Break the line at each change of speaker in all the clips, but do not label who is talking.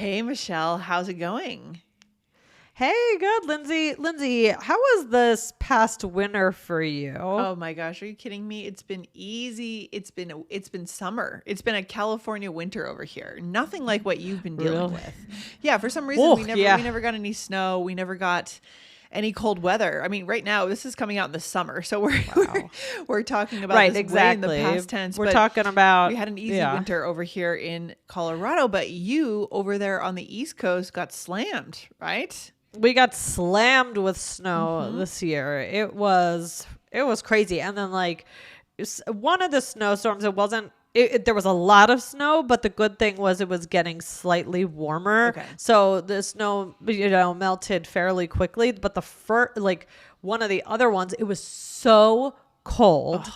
Hey, Michelle, how's it going?
Hey, good, Lindsay. Lindsay, how was this past winter for you?
Oh my gosh, are you kidding me? It's been easy. It's been summer. It's been a California winter over here. Nothing like what you've been dealing
Really?
with. Yeah, for some reason
Oh,
we
yeah.
never got any snow. We never got any cold weather. I mean, right now this is coming out in the summer, so we're
Wow.
we're talking about
Right,
this way in the
exactly.
past tense,
We're
but
talking
we
about,
had an easy
yeah.
winter over here in Colorado, but you over there on the East Coast got slammed, right?
We got slammed with snow
Mm-hmm.
this year. It was crazy. And then one of the snowstorms, there was a lot of snow, but the good thing was it was getting slightly warmer.
Okay.
So the snow, melted fairly quickly. But one of the other ones, it was so cold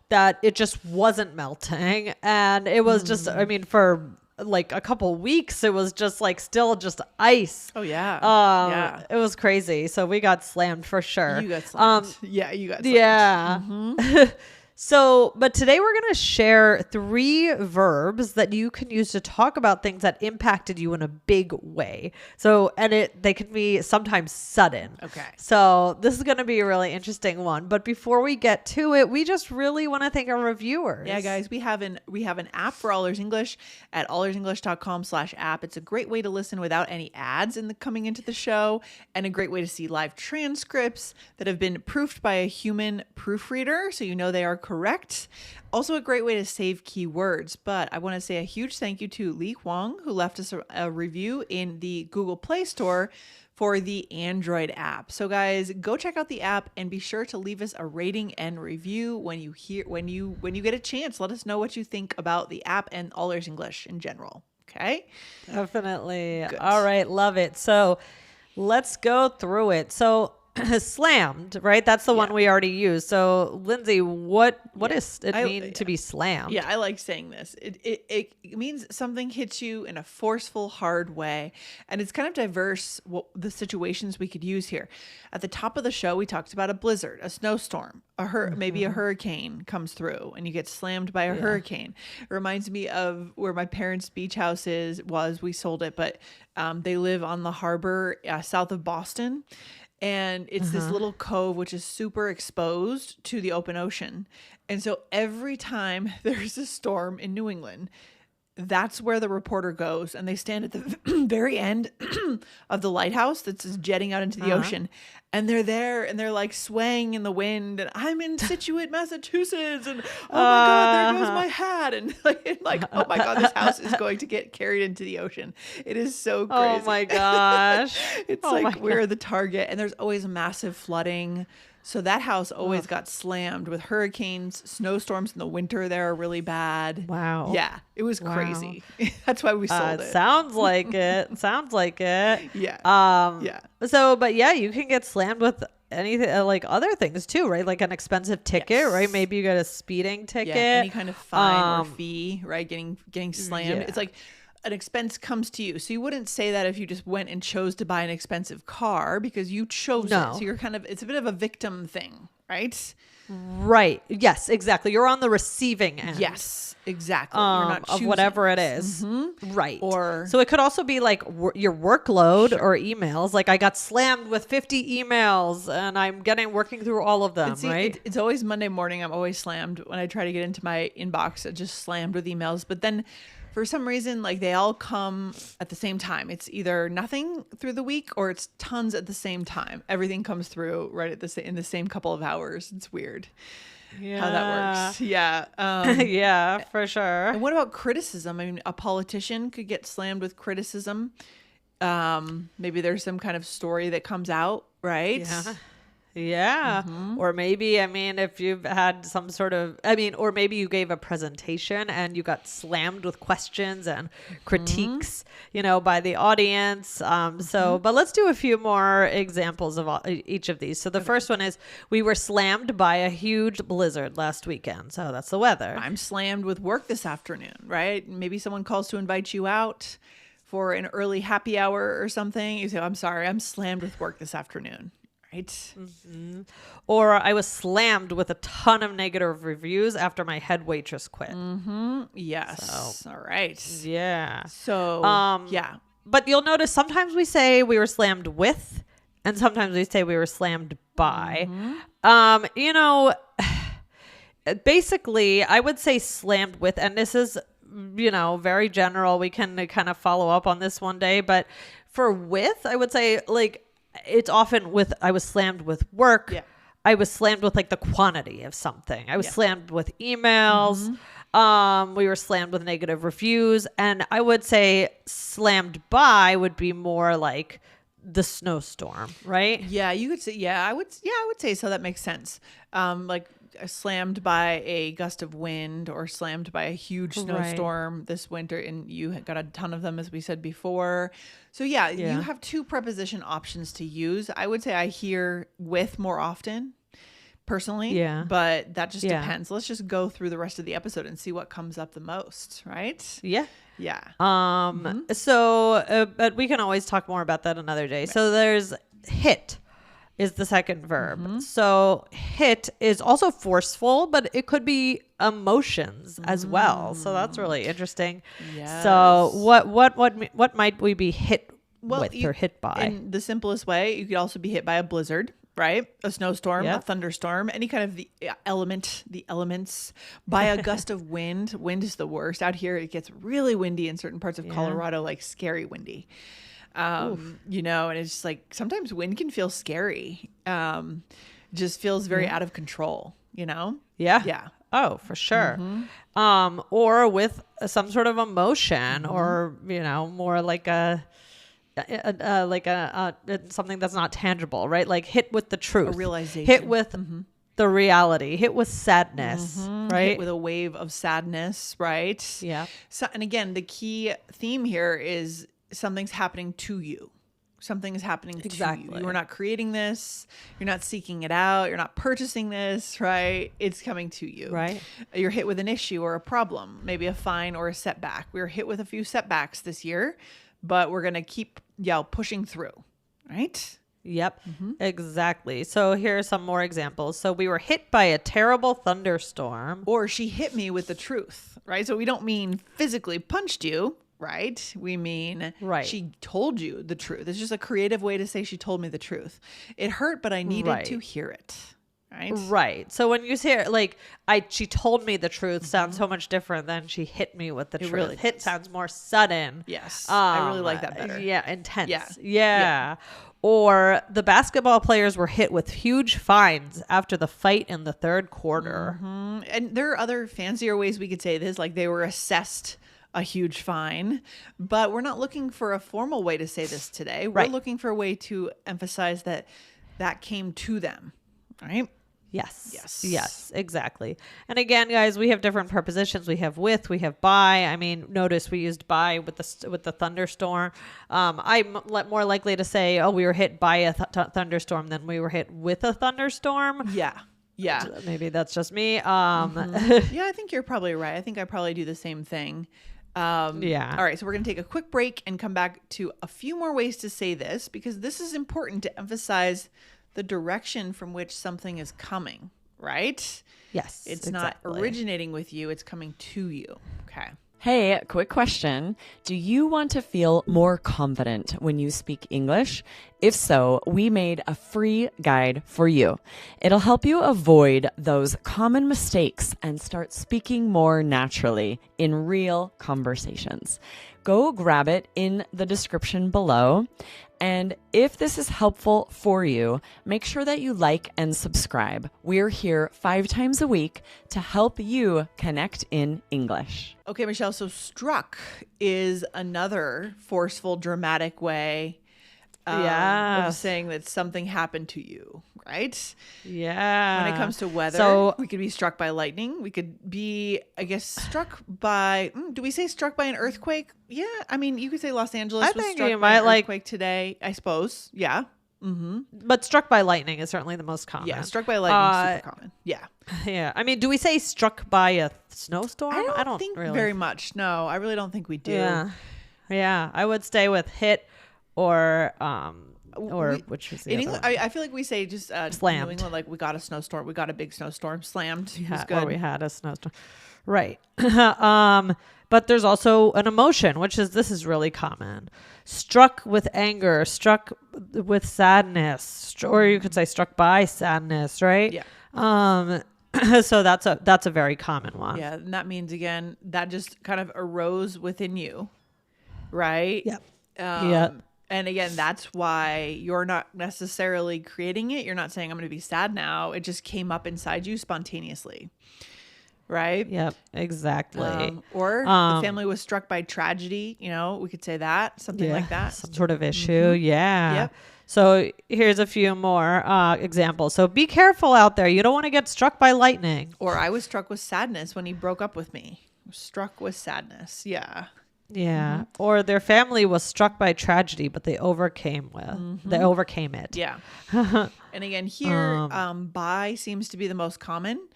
that it just wasn't melting. And it was just, I mean, for like a couple weeks, it was just like still just ice.
Oh yeah. Yeah.
It was crazy. So we got slammed for sure.
You got slammed. Yeah, you got slammed.
Yeah. So, but today we're going to share 3 verbs that you can use to talk about things that impacted you in a big way. So, they can be sometimes sudden.
Okay.
So, this is going to be a really interesting one. But before we get to it, we just really want to thank our reviewers.
Yeah, guys, we have an app for All Ears English at allearsenglish.com/app. It's a great way to listen without any ads coming into the show, and a great way to see live transcripts that have been proofed by a human proofreader, so you know they are correct. Also a great way to save keywords. But I want to say a huge thank you to Lee Huang, who left us a review in the Google Play Store for the Android app. So guys, go check out the app and be sure to leave us a rating and review when you get a chance. Let us know what you think about the app and All Ears English in general. Okay?
Definitely.
Good.
All right. Love it. So, let's go through it. So, slammed, right? That's the one
Yeah.
we already used. So, Lindsay, what does it
I-
mean to be slammed?
Yeah, I like saying this. It means something hits you in a forceful, hard way. And it's kind of diverse the situations we could use here. At the top of the show, we talked about a blizzard, a snowstorm, maybe a hurricane comes through and you get slammed by a hurricane. It reminds me of where my parents' beach house was. We sold it, but they live on the harbor south of Boston. And it's this little cove which is super exposed to the open ocean. And so every time there's a storm in New England, that's where the reporter goes, and they stand at the very end of the lighthouse that's just jetting out into the ocean, and they're there and they're like swaying in the wind, and I'm in Situate, Massachusetts, and oh my god, there goes my hat, and like oh my god, this house is going to get carried into the ocean. It is so crazy.
Oh my gosh.
It's
Oh my
like we're the target, and there's always massive flooding. So that house always got slammed with hurricanes, snowstorms in the winter. There are really bad.
Wow.
Yeah, it was
Wow.
crazy. That's why we sold it.
Sounds like it. Sounds like it.
Yeah. Yeah.
So, but yeah, you can get slammed with anything, like other things too, right? Like an expensive ticket,
Yes.
right? Maybe you get a speeding ticket.
Yeah, any kind of fine or
Um,
fee, right? Getting slammed.
yeah.
It's like an expense comes to you. So you wouldn't say that if you just went and chose to buy an expensive car because you chose
No.
it. So it's a bit of a victim thing, right?
Right. Yes, exactly. You're on the receiving end.
Yes, exactly. You're not
Of
choosing
whatever it
this.
is. Right.
Or-
so it could also be like your workload or emails. Like I got slammed with 50 emails and I'm working through all of them,
See,
right?
it's always Monday morning. I'm always slammed when I try to get into my inbox. It's just slammed with emails. But then for some reason, like they all come at the same time. It's either nothing through the week or it's tons at the same time. Everything comes through right in the same couple of hours. It's weird how that works. Yeah.
Yeah, for sure.
And what about criticism? I mean, a politician could get slammed with criticism. Maybe there's some kind of story that comes out, right?
Yeah. Yeah. Or maybe, I mean, if you've had some sort of, or maybe you gave a presentation and you got slammed with questions and critiques, by the audience. But let's do a few more examples of each of these. So the first one is we were slammed by a huge blizzard last weekend. So that's the weather.
I'm slammed with work this afternoon, right? Maybe someone calls to invite you out for an early happy hour or something. You say, I'm sorry, I'm slammed with work this afternoon. Right.
Or I was slammed with a ton of negative reviews after my head waitress quit.
Yes. All right.
Yeah.
So, yeah.
but you'll notice sometimes we say we were slammed with, and sometimes we say we were slammed by. You know, basically, I would say slammed with, and this is, you know, very general. We can kind of follow up on this one day, but for with, I would say like it's often with, I was slammed with work.
Yeah.
I was slammed with like the quantity of something. I was slammed with emails. We were slammed with negative reviews. And I would say slammed by would be more like the snowstorm, right?
Yeah, you could say, I would say so. That makes sense. Like slammed by a gust of wind or slammed by a huge snowstorm this winter, and you got a ton of them, as we said before. So you have two preposition options to use. I would say I hear with more often personally, but that just depends. Let's just go through the rest of the episode and see what comes up the most, right?
Yeah.
So
but we can always talk more about that another day. Right. So there's hit is the second verb. So hit is also forceful, but it could be emotions as well. So that's really interesting.
Yes.
So what might we be hit with or hit by?
In the simplest way, you could also be hit by a blizzard, right? A snowstorm, a thunderstorm, any kind of the elements, by a gust of wind. Wind is the worst. Out here, it gets really windy in certain parts of Colorado, like scary windy. You know, and it's just like sometimes wind can feel scary. Just feels very out of control, you know? Yeah.
Oh, for sure. Or with some sort of emotion, or, you know, more like something that's not tangible, right? Like hit with the truth,
a realization,
hit with the reality, hit with sadness, right?
Hit with a wave of sadness, right?
Yeah.
So, and again, the key theme here is something's happening to you. Something is happening to you. You are not creating this. You're not seeking it out. You're not purchasing this, right? It's coming to you.
Right.
You're hit with an issue or a problem, maybe a fine or a setback. We were hit with a few setbacks this year, but we're going to keep pushing through, right?
Yep, exactly. So here are some more examples. So we were hit by a terrible thunderstorm.
Or she hit me with the truth, right? So we don't mean physically punched you, right? We mean she told you the truth. It's just a creative way to say she told me the truth. It hurt, but I needed to hear it. Right.
So when you say like she told me the truth sounds so much different than she hit me with the truth.
Really
hit
does.
Sounds more sudden.
Yes. I really like that better.
Yeah. Intense.
Yeah.
Or the basketball players were hit with huge fines after the fight in the third quarter.
And there are other fancier ways we could say this, like they were assessed a huge fine, but we're not looking for a formal way to say this today. We're looking for a way to emphasize that came to them, right?
Yes, exactly. And again, guys, we have different prepositions. We have with, we have by. I mean, notice we used by with the thunderstorm. I'm more likely to say, oh, we were hit by a thunderstorm than we were hit with a thunderstorm.
Yeah.
Maybe that's just me.
Yeah, I think you're probably right. I think I probably do the same thing. All right, so we're going to take a quick break and come back to a few more ways to say this, because this is important to emphasize the direction from which something is coming, right?
Yes.
It's not originating with you, it's coming to you. Okay.
Hey, quick question. Do you want to feel more confident when you speak English? If so, we made a free guide for you. It'll help you avoid those common mistakes and start speaking more naturally in real conversations. Go grab it in the description below. And if this is helpful for you, make sure that you like and subscribe. We're here 5 times a week to help you connect in English.
Okay, Michelle, so struck is another forceful, dramatic way of saying that something happened to you, right?
Yeah.
When it comes to weather, we could be struck by lightning. We could be, I guess, struck by, do we say struck by an earthquake? Yeah. I mean, you could say Los Angeles was struck by an earthquake today, I suppose. Yeah.
But struck by lightning is certainly the most common.
Yeah, struck by lightning is super common. Yeah.
Yeah. I mean, do we say struck by a snowstorm?
I don't think really. Very much. No, I really don't think we do.
Yeah. I would stay with hit or Or which was the
in
other
England,
one?
I feel like we say just New
Slammed.
England, like we got a snowstorm, we got a big snowstorm, slammed. It was
Yeah,
good.
or we had a snowstorm. Right. But there's also an emotion, this is really common. Struck with anger, struck with sadness, or you could say struck by sadness, right?
Yeah.
So that's a very common one.
Yeah, and that means again that just kind of arose within you, right?
Yep.
And again, that's why you're not necessarily creating it. You're not saying I'm going to be sad now. It just came up inside you spontaneously, right?
Yep, exactly.
Or the family was struck by tragedy. We could say that, something like that.
Some sort of issue. Yeah.
Yep.
So here's a few more examples. So be careful out there. You don't want to get struck by lightning.
Or I was struck with sadness when he broke up with me. Struck with sadness. Yeah.
Yeah. Or their family was struck by tragedy, but they overcame it.
Yeah. And again, here, by seems to be the most common,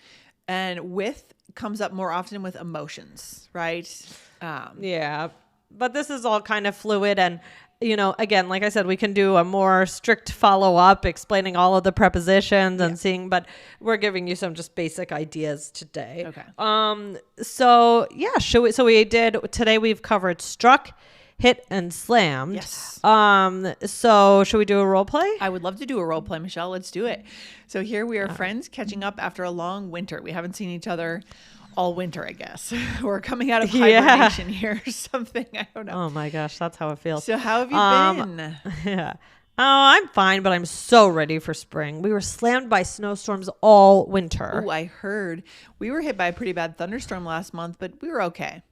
and with comes up more often with emotions, right?
Yeah. But this is all kind of fluid. And, again, like I said, we can do a more strict follow up explaining all of the prepositions and seeing, but we're giving you some just basic ideas today.
Okay.
So yeah, today we've covered struck, hit, and slammed.
Yes.
So should we do a role play?
I would love to do a role play, Michelle. Let's do it. So here we are, friends, catching up after a long winter. We haven't seen each other all winter, I guess. We're coming out of hibernation here or something. I don't know.
Oh my gosh, that's how it feels.
So how have you been?
Yeah. Oh, I'm fine, but I'm so ready for spring. We were slammed by snowstorms all winter.
Oh, I heard. We were hit by a pretty bad thunderstorm last month, but we were okay.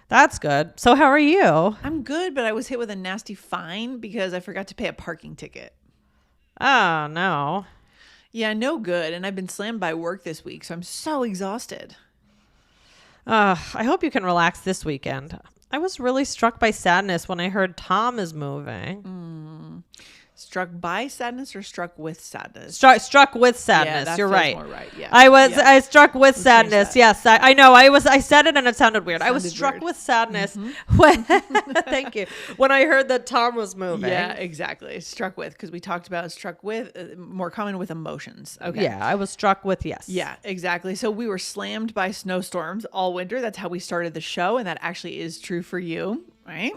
That's good. So how are you?
I'm good, but I was hit with a nasty fine because I forgot to pay a parking ticket.
Oh, no.
Yeah, no good. And I've been slammed by work this week, so I'm so exhausted.
I hope you can relax this weekend. I was really struck by sadness when I heard Tom is moving.
Struck by sadness or struck with sadness?
Struck with sadness.
Yeah, that
You're
feels
right.
more right. Yeah.
I struck with
Let's change
sadness.
that.
Yes, I know. I said it and it sounded weird. I was
Sounded
struck
weird.
with sadness when thank you. When I heard that Tom was moving.
Yeah, exactly. Struck with, because we talked about struck with, more common with emotions. Okay.
Yeah, I was struck with yes.
Yeah, exactly. So we were slammed by snowstorms all winter. That's how we started the show. And that actually is true for you, right?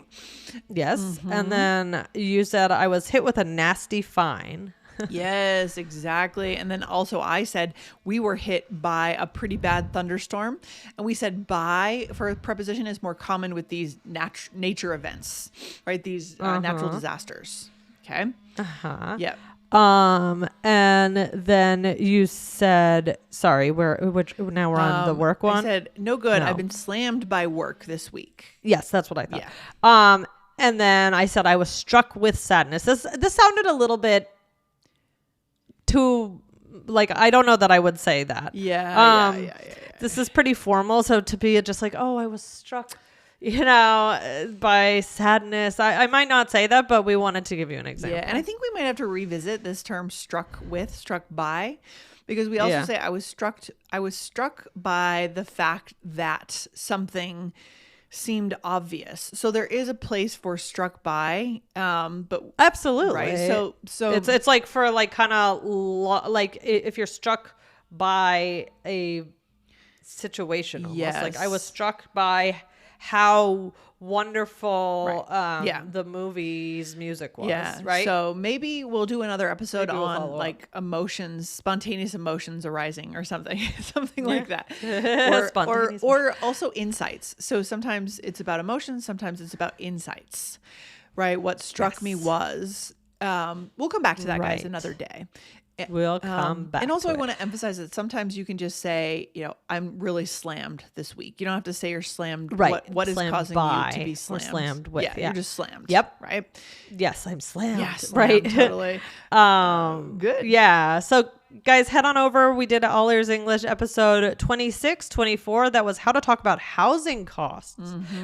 Yes. And then you said I was hit with a nasty fine.
Yes, exactly. And then also I said we were hit by a pretty bad thunderstorm. And we said by for a preposition is more common with these nature events, right? These natural disasters. Okay. Yep.
And then you said, sorry, now we're on the work one.
I said, no good.
No.
I've been slammed by work this week.
Yes, that's what I thought.
Yeah.
And then I said I was struck with sadness. This sounded a little bit too, like, I don't know that I would say that.
Yeah.
This is pretty formal. So to be just like, oh, I was struck, by sadness. I might not say that, but we wanted to give you an example.
Yeah. And I think we might have to revisit this term struck by, because we also say I was struck by the fact that something seemed obvious. So there is a place for struck by, but
absolutely.
right. So
it's like for like kind of like if you're struck by a situation, almost like I was struck by how wonderful the movie's music was.
Yeah.
Right.
So maybe we'll do another episode
Maybe we'll
on
follow
like
up.
emotions, spontaneous emotions arising or something, something like that.
Spontaneous
Or also insights. So sometimes it's about emotions, sometimes it's about insights, right? What struck me was, we'll come back to that, guys,
Right.
another day.
We'll come back.
And also,
to
I
it.
want to emphasize that sometimes you can just say, I'm really slammed this week. You don't have to say you're slammed.
Right.
What is
Slammed
causing
by
you to be
or
slammed?
slammed with,
Yeah,
yeah.
you're just slammed.
Yep.
Right.
Yes, I'm slammed.
Yeah,
right.
Totally. Good.
Yeah. So guys, head on over. We did All Ears English episode 26, 24. That was how to talk about housing costs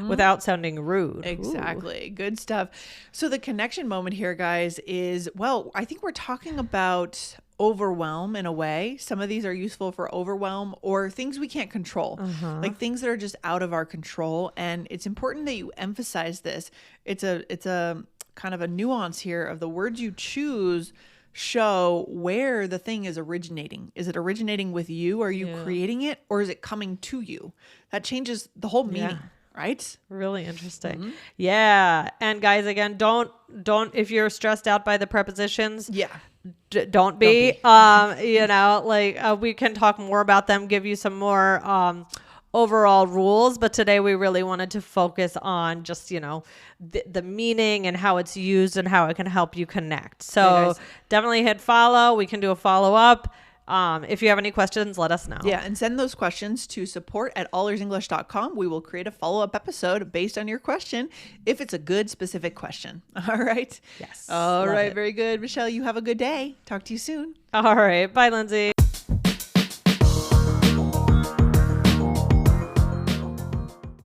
without sounding rude.
Exactly. Good stuff. So the connection moment here, guys, is, well, I think we're talking about overwhelm in a way. Some of these are useful for overwhelm or things we can't control, like things that are just out of our control. And it's important that you emphasize this. It's a kind of a nuance here of the words you choose show where the thing is originating. Is it originating with you? Are you creating it, or is it coming to you? That changes the whole meaning, right?
Really interesting. Yeah. And guys, again, don't, if you're stressed out by the prepositions, don't be. You know, like we can talk more about them, give you some more overall rules, but today we really wanted to focus on just, you know, the meaning and how it's used and how it can help you connect. So definitely hit follow. We can do a follow-up. If you have any questions, let us know.
Yeah, and send those questions to support@allearsenglish.com. We will create a follow-up episode based on your question if it's a good specific question. All right?
Yes.
All right, very good. Michelle, you have a good day. Talk to you soon.
All right. Bye, Lindsay.